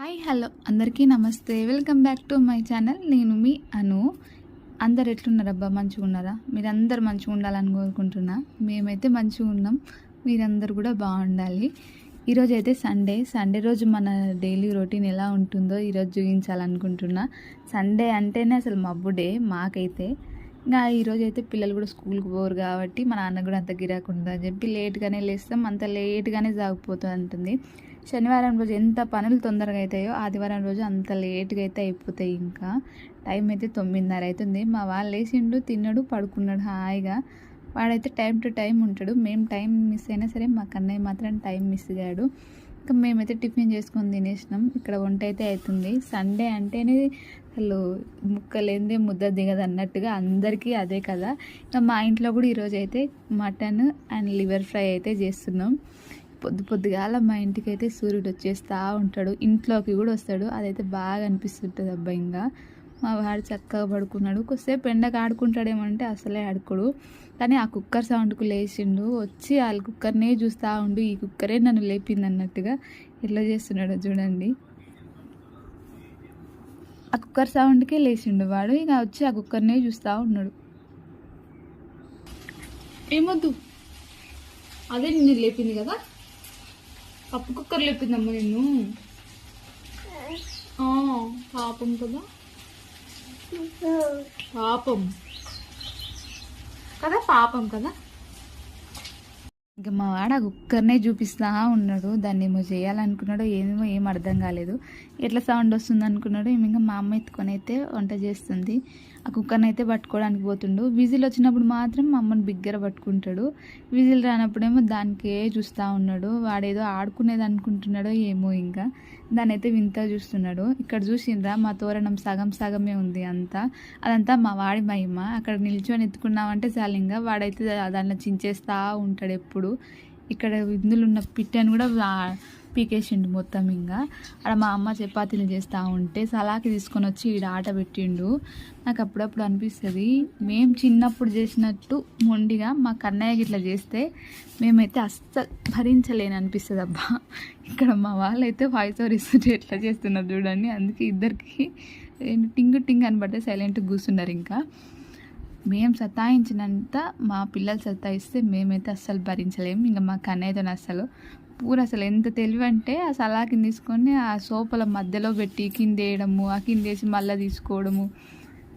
Hi hello అందరికీ నమస్తే. Welcome back to my channel. నేను మీ అను. అందరు ఎట్లున్నారబ్బా? మంచిగా ఉన్నారా? మీరందరూ మంచిగా ఉండాలని కోరుకుంటున్నా. మేమైతే మంచిగా ఉన్నాం. మీరందరూ కూడా బాగుండాలి. ఈరోజు అయితే సండే రోజు మన డైలీ రొటీన్ ఎలా ఉంటుందో ఈరోజు చూపించాలనుకుంటున్నా. సండే అంటేనే అసలు మబ్బు డే మాకైతే. ఇంకా ఈరోజు అయితే పిల్లలు కూడా స్కూల్కి పోరు కాబట్టి మా నాన్న కూడా అంత గిరాకుండా అని చెప్పి లేట్గానే లేస్తాం. అంత లేట్గానే సాగిపోతూ ఉంటుంది. శనివారం రోజు ఎంత పనులు తొందరగా అవుతాయో ఆదివారం రోజు అంత లేట్గా అయితే అయిపోతాయి. ఇంకా టైం అయితే 9:30 అవుతుంది. మా వాళ్ళు లేచిండు, తిన్నాడు, పడుకున్నాడు హాయిగా. వాడైతే టైం టు టైం ఉంటాడు. మేము టైం మిస్ అయినా సరే మా కన్నయ్య మాత్రం టైం మిస్ అయ్యాడు. ఇంకా మేమైతే టిఫిన్ చేసుకొని తినేసినాం. ఇక్కడ వంట అయితే అవుతుంది. సండే అంటేనే అసలు ముక్కలేందే ముద్ద దిగదు అన్నట్టుగా అందరికీ అదే కదా. ఇంకా మా ఇంట్లో కూడా ఈరోజు అయితే మటన్ అండ్ లివర్ ఫ్రై అయితే చేస్తున్నాం. పొద్దుగాల మా ఇంటికి అయితే సూర్యుడు వచ్చేస్తూ ఉంటాడు. ఇంట్లోకి కూడా వస్తాడు. అదైతే బాగా అనిపిస్తుంటుంది అబ్బా. ఇంకా మా వాడు చక్కగా పడుకున్నాడు. కొద్దిసేపు ఎండకు ఆడుకుంటాడేమంటే అసలే ఆడుకోడు. కానీ ఆ కుక్కర్ సౌండ్కు లేచిండు. వచ్చి వాళ్ళ కుక్కర్నే చూస్తూ ఉండు, ఈ కుక్కరే నన్ను లేపింది అన్నట్టుగా ఎట్లా చేస్తున్నాడు చూడండి. ఆ కుక్కర్ సౌండ్కే లేచిండు వాడు. ఇక వచ్చి ఆ కుక్కర్నే చూస్తూ ఉన్నాడు. ఏమొద్దు, అదే నిన్ను లేపింది కదా, పప్పు కుక్కర్ లేపిందమ్మ నిన్ను. పాపం కదా, పాపం కదా, పాపం కదా. ఇంకా మా వాడు ఆ కుక్కర్నే చూపిస్తూ ఉన్నాడు. దాన్ని ఏమో చేయాలనుకున్నాడు, ఏం అర్థం కాలేదు. ఎట్లా సౌండ్ వస్తుంది అనుకున్నాడు. ఇంకా మా అమ్మ ఎత్తుకొని అయితే వంట చేస్తుంది. ఆ కుక్కర్ని అయితే పట్టుకోవడానికి పోతుండు. విజిల్ వచ్చినప్పుడు మాత్రం మా అమ్మని బిగ్గర పట్టుకుంటాడు. విజిల్ రానప్పుడేమో దానికే చూస్తూ ఉన్నాడు. వాడేదో ఆడుకునేది అనుకుంటున్నాడో ఏమో. ఇంకా దాన్ని అయితే వింతగా చూస్తున్నాడు. ఇక్కడ చూసిండ్రా మా తోరణం సగమే ఉంది అంతా. అదంతా మా వాడి మహిమ. అక్కడ నిల్చొని ఎత్తుకున్నామంటే చాలు ఇంకా వాడైతే దానిలో చించేస్తూ ఉంటాడు ఎప్పుడు. ఇక్కడ ఇందులో ఉన్న పిట్టని కూడా పీకేసిండు మొత్తం. ఇంకా అక్కడ మా అమ్మ చపాతీలు చేస్తూ ఉంటే సలాకి తీసుకొని వచ్చి ఈడ ఆట పెట్టిండు. నాకు అప్పుడప్పుడు అనిపిస్తుంది మేము చిన్నప్పుడు చేసినట్టు మొండిగా మా కన్నయ్యకి ఇట్లా చేస్తే మేమైతే అస్సలు భరించలేని అనిపిస్తుంది అబ్బా. ఇక్కడ మా వాళ్ళైతే వాయిస్ ఓవర్ ఇస్తుంటే ఎట్లా చేస్తున్నారు చూడండి. అందుకే ఇద్దరికి టింగ్ అని పడితే సైలెంట్గా కూర్చున్నారు. ఇంకా మేము సతాయించినంత మా పిల్లలు సతాయిస్తే మేమైతే అస్సలు భరించలేము. ఇంకా మా కన్నయ్యతో అసలు ఎంత తెలివి అంటే ఆ సలాకిని తీసుకొని ఆ సోపల మధ్యలో పెట్టి కిందేయడము, ఆ కిందేసి మళ్ళీ తీసుకోవడము,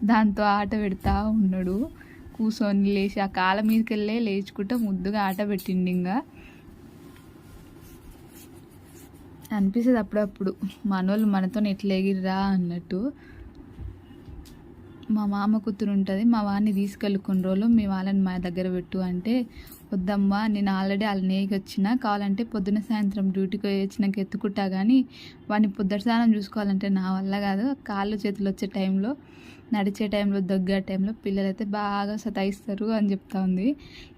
దాంతో ఆట పెడతా ఉన్నాడు. కూర్చొని లేచి ఆ కాళ్ళ మీదకి వెళ్ళే లేచుకుంటూ ముద్దుగా ఆట పెట్టిండు. ఇంకా అనిపిస్తుంది అప్పుడప్పుడు మనోళ్ళు మనతో ఎట్లా ఎగిరిరా అన్నట్టు. మా మామ కూతురు ఉంటుంది, మా వాడిని తీసుకెళ్ళి కొన్ని రోజులు మీ వాళ్ళని మా దగ్గర పెట్టు అంటే, వద్దమ్మా నేను ఆల్రెడీ వాళ్ళ నేగి వచ్చిన, కావాలంటే పొద్దున సాయంత్రం డ్యూటీకి వచ్చినాక ఎత్తుకుంటా, కానీ వాడిని పొద్దుటి స్నానం చూసుకోవాలంటే నా వల్ల కాదు. కాళ్ళు చేతులు వచ్చే టైంలో, నడిచే టైంలో, దగ్గర టైంలో పిల్లలైతే బాగా సతాయిస్తారు అని చెప్తా ఉంది.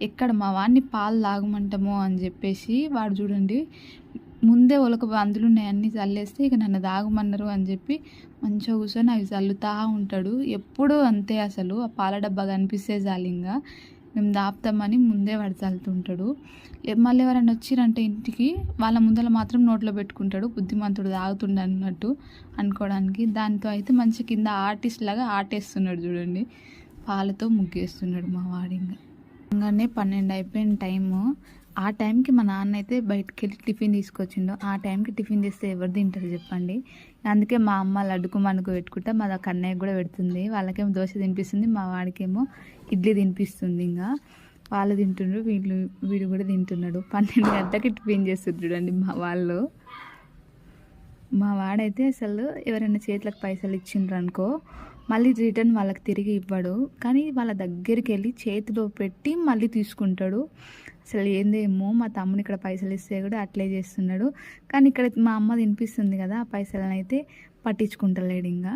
ఎక్కడ మా వాడిని పాలు తాగమంటామో అని చెప్పేసి వాడు చూడండి ముందే అందులో ఉన్నాయన్నీ చల్లేస్తే ఇక నన్ను తాగమన్నారు అని చెప్పి మంచిగా కూర్చొని అవి చల్లుతూ ఉంటాడు. ఎప్పుడూ అంతే. అసలు ఆ పాల డబ్బా కనిపిస్తే చాలు ఇంకా మేము దాపుతామని ముందే వాడు చల్లుతుంటాడు. మళ్ళీ ఎవరైనా వచ్చిరంటే ఇంటికి వాళ్ళ ముందర మాత్రం నోట్లో పెట్టుకుంటాడు. బుద్ధిమంతుడు తాగుతుండ అన్నట్టు అనుకోవడానికి. దాంతో అయితే మంచి కింద ఆర్టిస్ట్ లాగా ఆటేస్తున్నాడు చూడండి. పాలతో ముగ్గేస్తున్నాడు మా వాడు. ఇంకానే 12 అయిపోయిన టైము. ఆ టైంకి మా నాన్న అయితే బయటకు వెళ్ళి టిఫిన్ తీసుకొచ్చిండు. ఆ టైంకి టిఫిన్ చేస్తే ఎవరు తింటారు చెప్పండి. అందుకే మా అమ్మ లడ్డుకు మనకు పెట్టుకుంటా మా కన్నయ్యకి కూడా పెడుతుంది. వాళ్ళకేమో దోశ తినిపిస్తుంది, మా వాడికేమో ఇడ్లీ తినిపిస్తుంది. ఇంకా వాళ్ళు తింటుండ్రు, వీడు కూడా తింటున్నాడు. 12 గంటలకి టిఫిన్ చేస్తుంది చూడండి మా వాళ్ళు. మా వాడైతే అసలు ఎవరైనా చేతులకు పైసలు ఇచ్చిండ్రు అనుకో మళ్ళీ రిటర్న్ వాళ్ళకి తిరిగి ఇవ్వడు. కానీ వాళ్ళ దగ్గరికి వెళ్ళి చేతిలో పెట్టి మళ్ళీ తీసుకుంటాడు. అసలు ఏందేమో మా తమ్ముని ఇక్కడ పైసలు ఇస్తే కూడా అట్లే చేస్తున్నాడు. కానీ ఇక్కడ మా అమ్మ తినిపిస్తుంది కదా, ఆ పైసలను అయితే పట్టించుకుంటలేడు. ఇంకా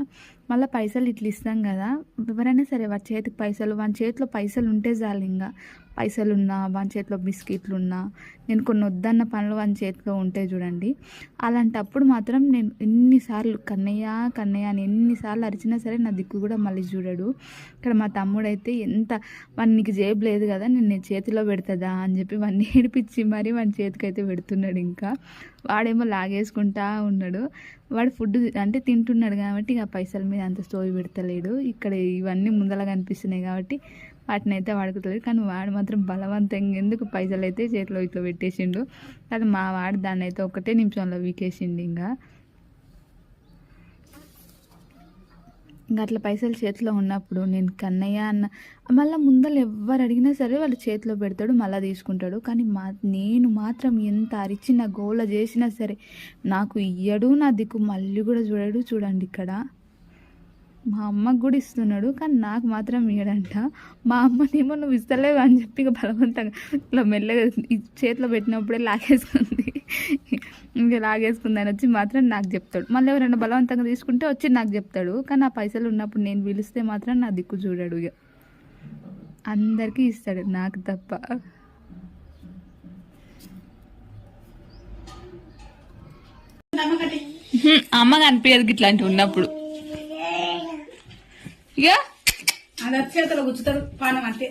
మళ్ళీ పైసలు ఇట్లా ఇస్తాం కదా, ఎవరైనా సరే వాడి చేతికి పైసలు, వాని చేతిలో పైసలు ఉంటే చాలు. ఇంకా పైసలున్నా, వాని చేతిలో బిస్కెట్లు ఉన్నా, నేను కొన్ని వద్దన్న పనులు వాని చేతిలో ఉంటే చూడండి, అలాంటప్పుడు మాత్రం నేను ఎన్నిసార్లు కన్నయ్య అని ఎన్నిసార్లు అరిచినా సరే నా దిక్కు కూడా మళ్ళీ చూడడు. ఇక్కడ మా తమ్ముడైతే ఎంత వాడిని నీకు జేబు లేదు కదా, నేను చేతిలో పెడతాదా అని చెప్పి వాడిని ఏడిపించి మరీ వాని చేతికి అయితే పెడుతున్నాడు. ఇంకా వాడేమో లాగేసుకుంటా ఉన్నాడు. వాడు ఫుడ్ అంటే తింటున్నాడు కాబట్టి ఇక పైసల మీద అంత స్టోరీ పెడతలేడు. ఇక్కడ ఇవన్నీ ముందలా కనిపిస్తున్నాయి కాబట్టి వాటిని అయితే వాడుకుంటలేడు. కానీ వాడు మాత్రం బలవంతంగా ఎందుకు పైసలు అయితే చేతిలో ఇట్లా పెట్టేసిండు. కానీ మా వాడు దాన్ని అయితే ఒకటే నిమిషంలో వీకేసిండు. ఇంకా అట్లా పైసలు చేతిలో ఉన్నప్పుడు నేను కన్నయ్య అన్న మళ్ళీ ముందర ఎవరు అడిగినా సరే వాళ్ళు చేతిలో పెడతాడు, మళ్ళీ తీసుకుంటాడు. కానీ నేను మాత్రం ఎంత అరిచిన గోల చేసినా సరే నాకు ఇయ్యడు, నా దిక్కు మళ్ళీ కూడా చూడడు. చూడండి ఇక్కడ మా అమ్మకు కూడా ఇస్తున్నాడు, కానీ నాకు మాత్రం ఇయ్యడంట. మా అమ్మనేమో నువ్వు ఇస్తలేవు అని చెప్పి ఇక బలవంతంగా ఇట్లా మెల్లగా చేతిలో పెట్టినప్పుడే లాగేసుకుంది. ఇంకా లాగేసుకుందని వచ్చి మాత్రం నాకు చెప్తాడు. మళ్ళీ ఎవరైనా బలవంతంగా తీసుకుంటే వచ్చి నాకు చెప్తాడు. కానీ ఆ పైసలు ఉన్నప్పుడు నేను పిలిస్తే మాత్రం నా దిక్కు చూడాడు. ఇక అందరికీ ఇస్తాడు, నాకు తప్ప. అమ్మ కనిపించదు ఇట్లాంటివి ఉన్నప్పుడు. ఇక అది చేతిలో గుచ్చుతాడు పానం అంతే.